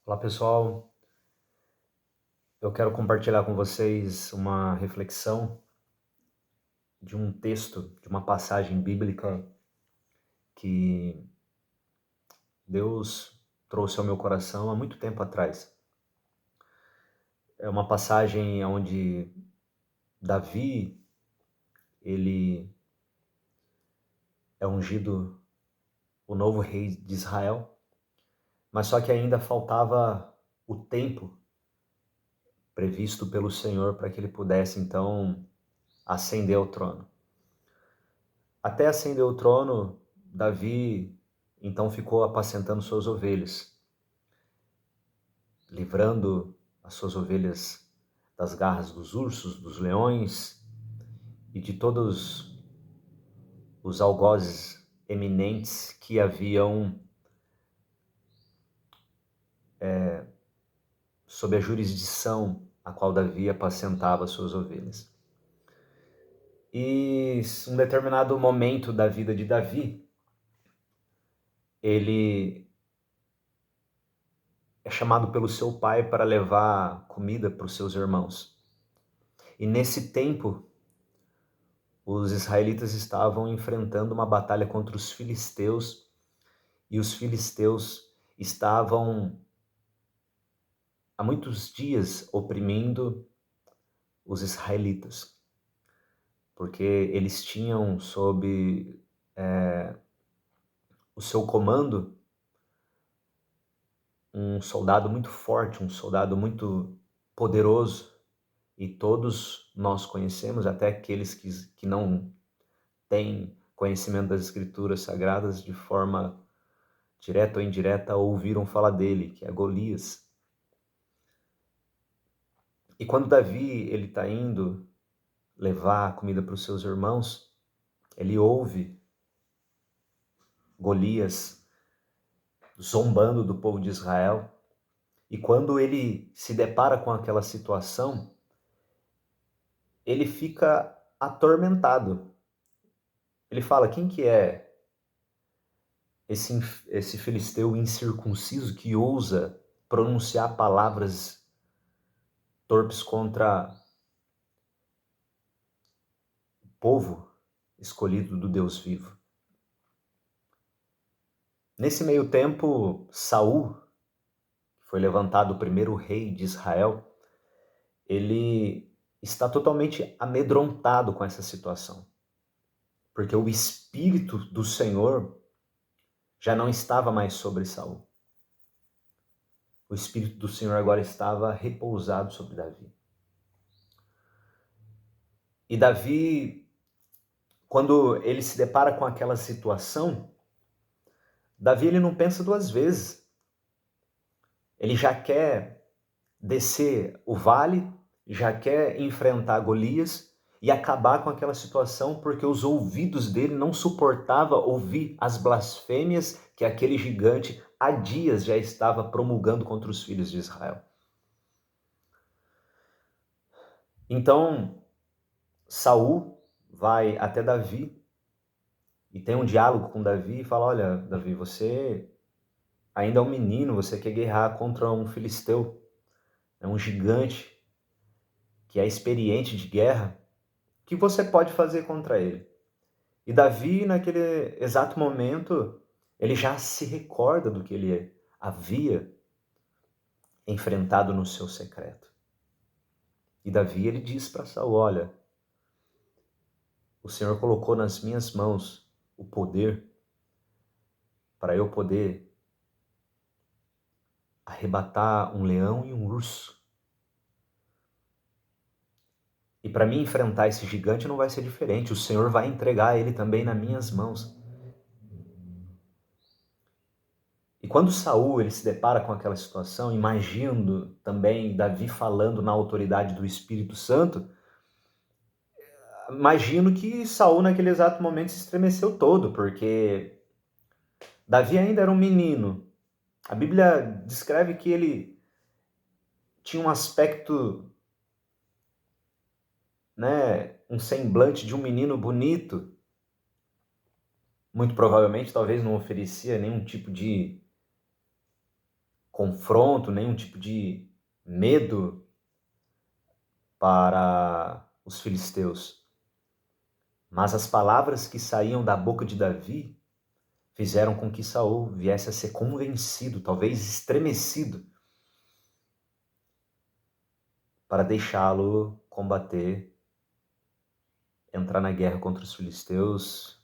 Olá pessoal, eu quero compartilhar com vocês uma reflexão de um texto, de uma passagem bíblica que Deus trouxe ao meu coração há muito tempo atrás. É uma passagem onde Davi, ele é ungido o novo rei de Israel, mas só que ainda faltava o tempo previsto pelo Senhor para que ele pudesse então ascender ao trono. Até ascender o trono, Davi então ficou apacentando suas ovelhas, livrando as suas ovelhas das garras dos ursos, dos leões e de todos os algozes eminentes que haviam sob a jurisdição a qual Davi apacentava suas ovelhas. E em um determinado momento da vida de Davi, ele é chamado pelo seu pai para levar comida para os seus irmãos. E nesse tempo, os israelitas estavam enfrentando uma batalha contra os filisteus, e os filisteus estavam há muitos dias oprimindo os israelitas, porque eles tinham sob o seu comando um soldado muito forte, um soldado muito poderoso, e todos nós conhecemos, até aqueles que não têm conhecimento das escrituras sagradas de forma direta ou indireta, ouviram falar dele, que é Golias. E quando Davi ele está indo levar a comida para os seus irmãos, ele ouve Golias zombando do povo de Israel. E quando ele se depara com aquela situação, ele fica atormentado. Ele fala: quem que é esse filisteu incircunciso que ousa pronunciar palavras torpes contra o povo escolhido do Deus vivo? Nesse meio tempo, Saul, que foi levantado o primeiro rei de Israel, ele está totalmente amedrontado com essa situação, porque o Espírito do Senhor já não estava mais sobre Saul. O Espírito do Senhor agora estava repousado sobre Davi. E Davi, quando ele se depara com aquela situação, Davi ele não pensa duas vezes. Ele já quer descer o vale, já quer enfrentar Golias e acabar com aquela situação, porque os ouvidos dele não suportavam ouvir as blasfêmias que aquele gigante há dias já estava promulgando contra os filhos de Israel. Então, Saul vai até Davi e tem um diálogo com Davi e fala: olha, Davi, você ainda é um menino, você quer guerrear contra um filisteu, é um gigante que é experiente de guerra. O que você pode fazer contra ele? E Davi, naquele exato momento, ele já se recorda do que ele havia enfrentado no seu secreto. E Davi, ele diz para Saul: olha, o Senhor colocou nas minhas mãos o poder para eu poder arrebatar um leão e um urso. E para mim enfrentar esse gigante não vai ser diferente. O Senhor vai entregar ele também nas minhas mãos. E quando Saul ele se depara com aquela situação, imaginando também Davi falando na autoridade do Espírito Santo, imagino que Saul naquele exato momento se estremeceu todo, porque Davi ainda era um menino. A Bíblia descreve que ele tinha um aspecto, um semblante de um menino bonito. Muito provavelmente, talvez não oferecia nenhum tipo de confronto, nenhum tipo de medo para os filisteus. Mas as palavras que saíam da boca de Davi fizeram com que Saul viesse a ser convencido, talvez estremecido, para deixá-lo combater, entrar na guerra contra os filisteus,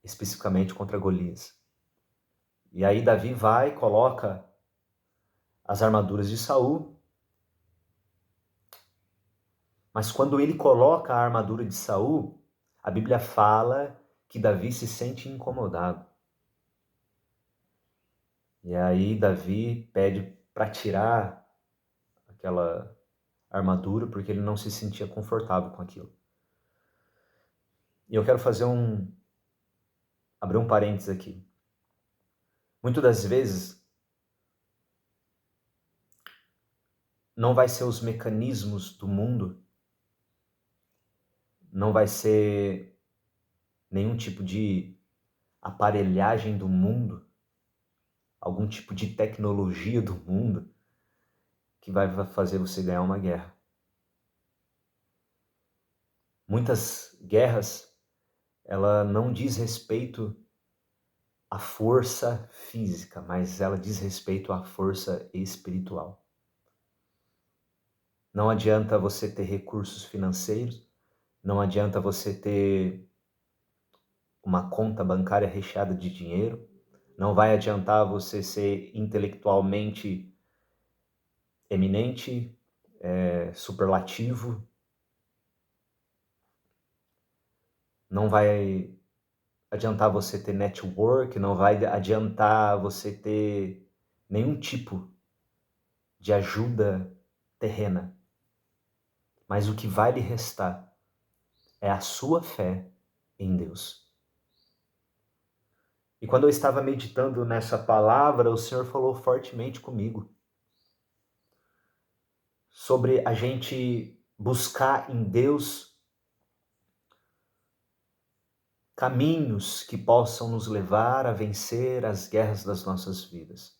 especificamente contra Golias. E aí Davi vai, coloca as armaduras de Saul, mas quando ele coloca a armadura de Saul, a Bíblia fala que Davi se sente incomodado. E aí Davi pede para tirar aquela armadura porque ele não se sentia confortável com aquilo. E eu quero abrir um parênteses aqui. Muitas das vezes não vai ser os mecanismos do mundo, não vai ser nenhum tipo de aparelhagem do mundo, algum tipo de tecnologia do mundo que vai fazer você ganhar uma guerra. Muitas guerras, ela não diz respeito à força física, mas ela diz respeito à força espiritual. Não adianta você ter recursos financeiros, não adianta você ter uma conta bancária recheada de dinheiro, não vai adiantar você ser intelectualmente eminente, superlativo, não vai adiantar você ter network, não vai adiantar você ter nenhum tipo de ajuda terrena. Mas o que vai lhe restar é a sua fé em Deus. E quando eu estava meditando nessa palavra, o Senhor falou fortemente comigo sobre a gente buscar em Deus caminhos que possam nos levar a vencer as guerras das nossas vidas.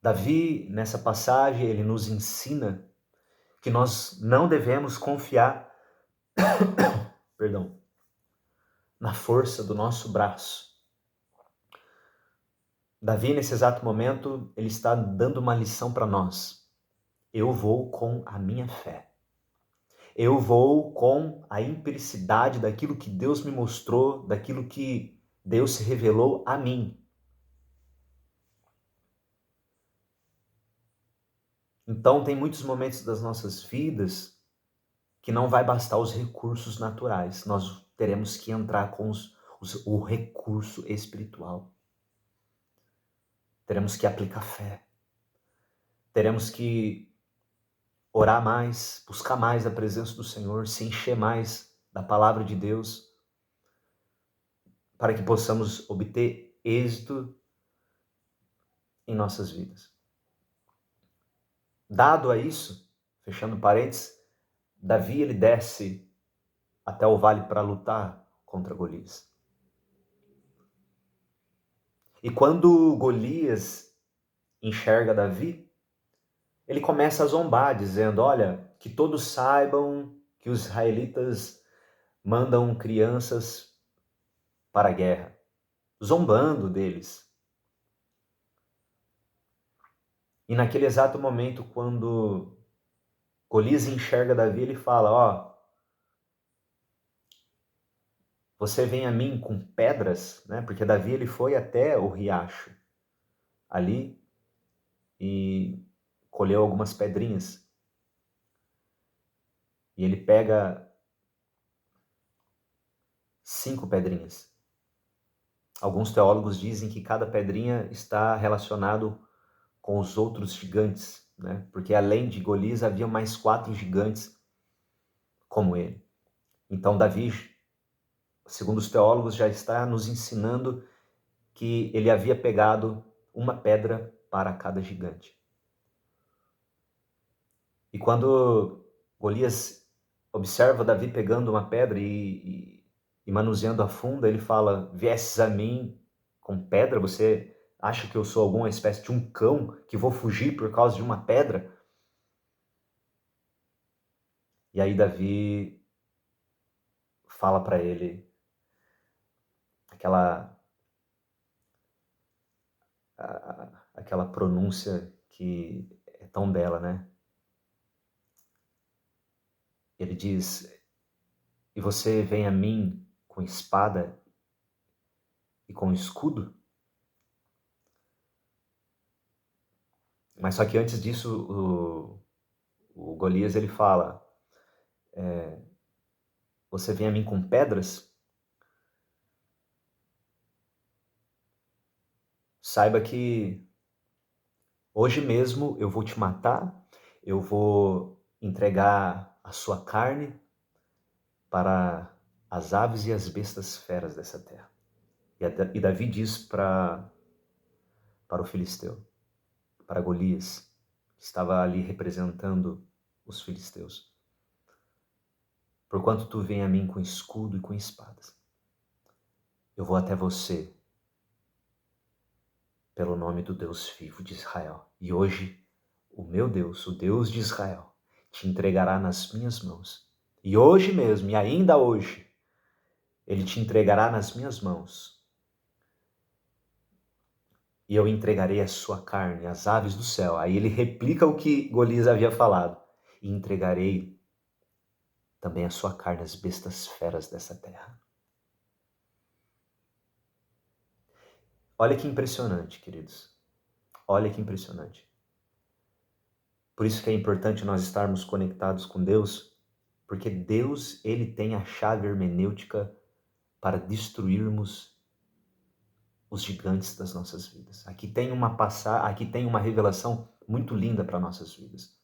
Davi, nessa passagem, ele nos ensina que nós não devemos confiar, na força do nosso braço. Davi, nesse exato momento, ele está dando uma lição para nós. Eu vou com a minha fé. Eu vou com a empiricidade daquilo que Deus me mostrou, daquilo que Deus se revelou a mim. Então, tem muitos momentos das nossas vidas que não vai bastar os recursos naturais. Nós teremos que entrar com o recurso espiritual. Teremos que aplicar fé. Teremos que orar mais, buscar mais a presença do Senhor, se encher mais da palavra de Deus, para que possamos obter êxito em nossas vidas. Dado a isso, fechando parênteses, Davi ele desce até o vale para lutar contra Golias. E quando Golias enxerga Davi, ele começa a zombar, dizendo: olha, que todos saibam que os israelitas mandam crianças para a guerra, zombando deles. E naquele exato momento, quando Golias enxerga Davi, ele fala: ó, você vem a mim com pedras, né? Porque Davi ele foi até o riacho ali e colheu algumas pedrinhas. E ele pega 5 pedrinhas. Alguns teólogos dizem que cada pedrinha está relacionado com os outros gigantes, né? Porque além de Golias havia mais 4 gigantes como ele. Então Davi, segundo os teólogos, já está nos ensinando que ele havia pegado uma pedra para cada gigante. E quando Golias observa Davi pegando uma pedra e e manuseando a funda, ele fala: viesses a mim com pedra, você acha que eu sou alguma espécie de um cão que vou fugir por causa de uma pedra? E aí Davi fala para ele aquela aquela pronúncia que é tão bela, né? Ele diz: e você vem a mim com espada e com escudo? Mas só que antes disso, o Golias ele fala: você vem a mim com pedras? Saiba que hoje mesmo eu vou te matar, eu vou entregar a sua carne para as aves e as bestas feras dessa terra. E Davi diz para o filisteu, para Golias, que estava ali representando os filisteus: porquanto tu vem a mim com escudo e com espadas, eu vou até você pelo nome do Deus vivo de Israel. E hoje o meu Deus, o Deus de Israel, te entregará nas minhas mãos. E hoje mesmo, e ainda hoje, ele te entregará nas minhas mãos. E eu entregarei a sua carne às aves do céu. Aí ele replica o que Golias havia falado. E entregarei também a sua carne às bestas feras dessa terra. Olha que impressionante, queridos. Olha que impressionante. Por isso que é importante nós estarmos conectados com Deus, porque Deus, ele tem a chave hermenêutica para destruirmos os gigantes das nossas vidas. Aqui tem uma revelação muito linda para nossas vidas.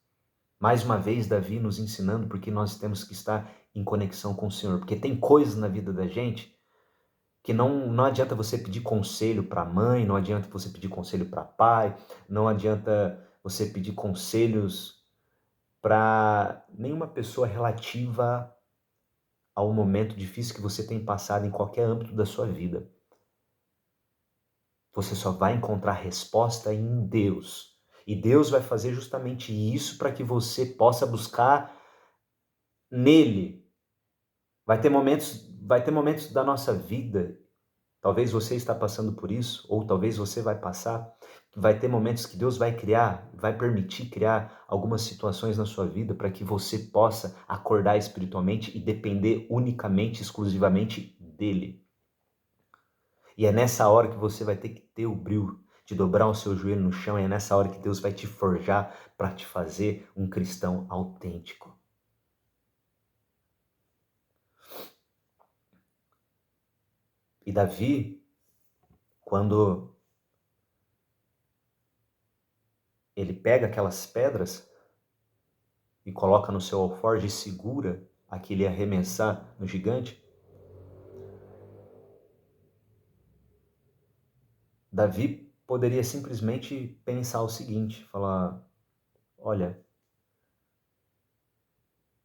Mais uma vez, Davi nos ensinando porque nós temos que estar em conexão com o Senhor, porque tem coisas na vida da gente que não adianta você pedir conselho para a mãe, não adianta você pedir conselho para pai, não adianta você pedir conselhos para nenhuma pessoa relativa ao momento difícil que você tem passado em qualquer âmbito da sua vida. Você só vai encontrar resposta em Deus. E Deus vai fazer justamente isso para que você possa buscar nele. Vai ter momentos da nossa vida, talvez você está passando por isso, ou talvez você vai passar, vai ter momentos que Deus vai permitir criar algumas situações na sua vida para que você possa acordar espiritualmente e depender unicamente, exclusivamente dele. E é nessa hora que você vai ter que ter o brio de dobrar o seu joelho no chão, e é nessa hora que Deus vai te forjar para te fazer um cristão autêntico. E Davi, quando ele pega aquelas pedras e coloca no seu alforje e segura aquele arremessar no gigante, Davi poderia simplesmente pensar o seguinte, falar: olha,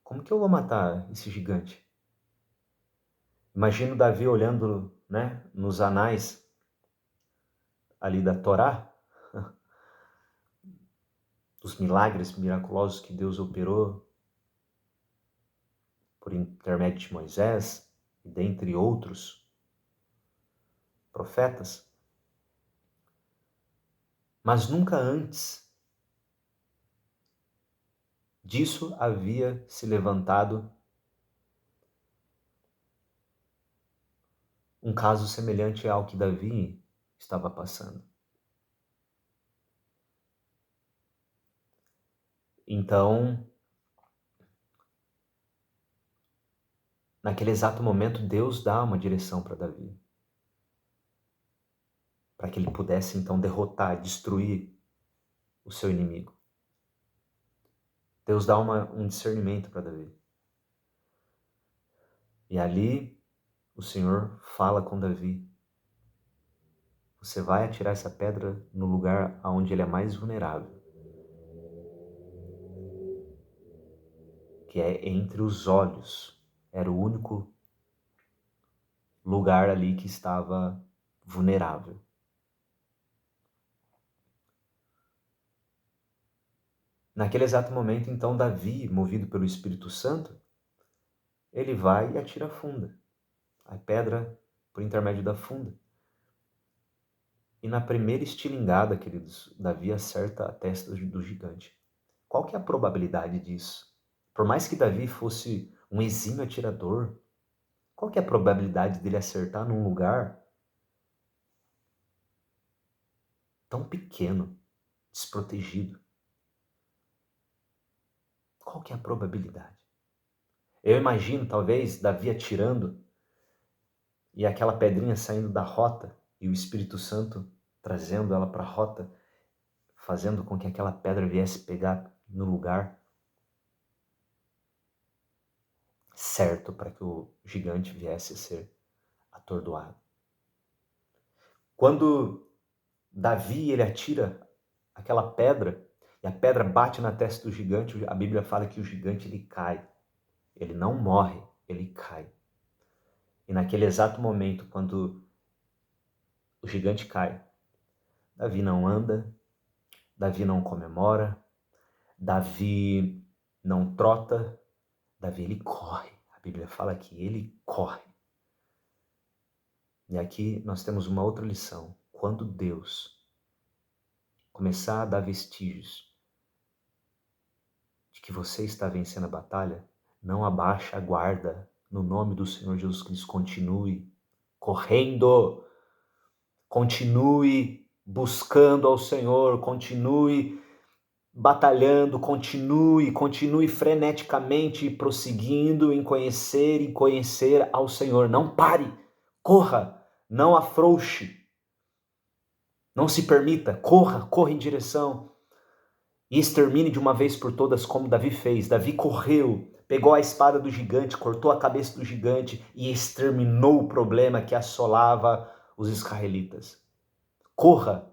como que eu vou matar esse gigante? Imagino Davi olhando, né, nos anais ali da Torá, dos milagres miraculosos que Deus operou por intermédio de Moisés e dentre outros profetas. Mas nunca antes disso havia se levantado um caso semelhante ao que Davi estava passando. Então, naquele exato momento, Deus dá uma direção para Davi, para que ele pudesse então derrotar, destruir o seu inimigo. Deus dá um discernimento para Davi. E ali o Senhor fala com Davi: você vai atirar essa pedra no lugar onde ele é mais vulnerável, que é entre os olhos. Era o único lugar ali que estava vulnerável. Naquele exato momento, então, Davi, movido pelo Espírito Santo, ele vai e atira a funda, a pedra por intermédio da funda. E na primeira estilingada, queridos, Davi acerta a testa do gigante. Qual que é a probabilidade disso? Por mais que Davi fosse um exímio atirador, qual que é a probabilidade dele acertar num lugar tão pequeno, desprotegido? Qual que é a probabilidade? Eu imagino, talvez, Davi atirando e aquela pedrinha saindo da rota e o Espírito Santo trazendo ela para a rota, fazendo com que aquela pedra viesse pegar no lugar certo para que o gigante viesse a ser atordoado. Quando Davi ele atira aquela pedra e a pedra bate na testa do gigante, a Bíblia fala que o gigante ele cai. Ele não morre, ele cai. E naquele exato momento, quando o gigante cai, Davi não anda, Davi não comemora, Davi não trota, Davi ele corre. A Bíblia fala que ele corre. E aqui nós temos uma outra lição. Quando Deus começar a dar vestígios de que você está vencendo a batalha, não abaixe a guarda. No nome do Senhor Jesus Cristo, continue correndo, continue buscando ao Senhor, continue batalhando, continue freneticamente prosseguindo em conhecer ao Senhor. Não pare, corra, não afrouxe, não se permita, corra em direção e extermine de uma vez por todas como Davi fez. Davi correu, pegou a espada do gigante, cortou a cabeça do gigante e exterminou o problema que assolava os israelitas. Corra.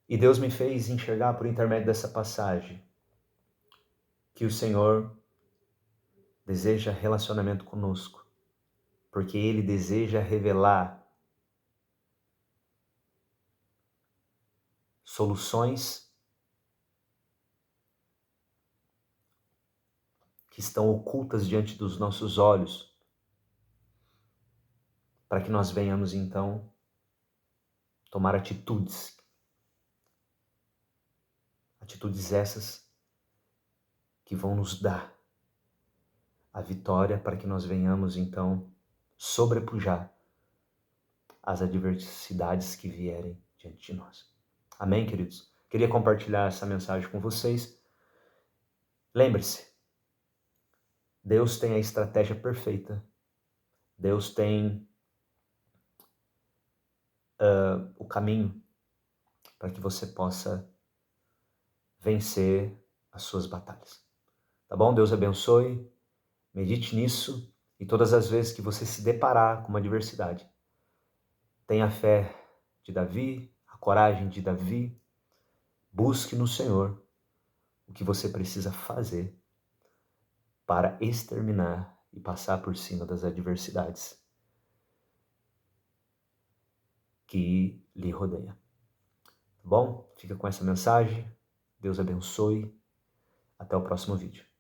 E Deus me fez enxergar por intermédio dessa passagem que o Senhor deseja relacionamento conosco, porque Ele deseja revelar soluções que estão ocultas diante dos nossos olhos, para que nós venhamos então tomar atitudes essas que vão nos dar a vitória para que nós venhamos então sobrepujar as adversidades que vierem diante de nós. Amém, queridos? Queria compartilhar essa mensagem com vocês. Lembre-se, Deus tem a estratégia perfeita. Deus tem o caminho para que você possa vencer as suas batalhas. Tá bom? Deus abençoe. Medite nisso e todas as vezes que você se deparar com uma adversidade, tenha a fé de Davi, a coragem de Davi. Busque no Senhor o que você precisa fazer para exterminar e passar por cima das adversidades que lhe rodeiam. Tá bom? Fica com essa mensagem. Deus abençoe. Até o próximo vídeo.